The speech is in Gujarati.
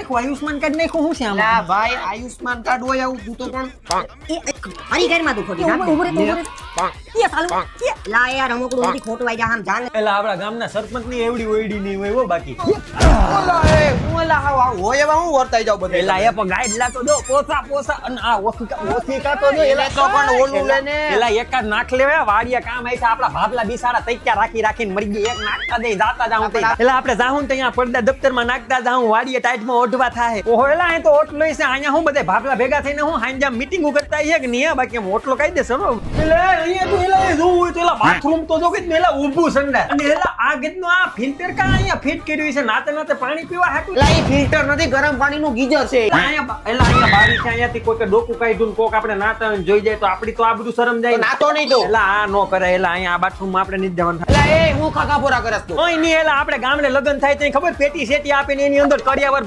નાખ્યું આયુષ્માન કાર્ડ નાખ્યું હું છે આમાં લા ભાઈ આયુષ્માન કાર્ડ હોય આવું તું તો પણ મારી ઘરમાં તું ખોટી નાખ ઉભરે તો ઉભરે કે સાલું કે લા યાર અમુકડું બધી ખોટું આઈ જા આમ જાન એલા આપડા ગામના સરપંચ ની એવડી ઓયડી નહીં હોય હો બાકી ઓલા હાવ હોય એવા હું વર્તાઈ જાવ બધે એલા એ પણ ગાઈડ લાતો દો પોસા અને આ ઓછી કાતો દો એલા તો પણ ઓલું લેને એલા એકાદ નાખ લેવે વાડિયા કામ આઈ છે આપડા ભાભલા બિસાડા તૈયાર રાખીને મરી ગઈ એક નાખતા દે જાતા જાઉં તે એલા આપણે જાહું તો અહીંયા પડદા દફતરમાં નાખતા જાહું વાડિયા ટાઈટમાં ઓઢવા થાય ઓહો એલા અહીં તો ઓટલો છે અહીંયા હું બધે ભાભલા ભેગા થઈને હું હાંજા મીટિંગ કરતા છે કે નહીં બાકી એમ ઓટલો કાઈ દેસો નો એટલે અહીંયા તો એલા જોવું હોય તો એલા બાથરૂમ તો જો કે એલા ઊભું સંડા અને એલા આ ગીતનો આ ફિલ્ટર કા અહીંયા ફિટ કર્યું છે નાતે નાતે પાણી પીવા હાટું લા ઈ ફિલ્ટર નથી ગરમ પાણીનું ગીઝર છે અહીંયા બારી છે અહીંયાથી કોઈ ડોકું કાઢ્યું ને કોક આપણે નાતા હોય ને જોઈ જાય તો આપડી તો આ બધું શરમ જાય નાતો નહીં તો એલા આ નો કરે એલા અહીંયા આ બાથરૂમમાં આપણે નથી જવાનું થાય એલા એ હું ખાખા પોરા કરસ તો ઓય ની એલા આપણે ગામડે લગન થાય તો ખબર પેટી સેટી આપીને એની અંદર કડિયાવર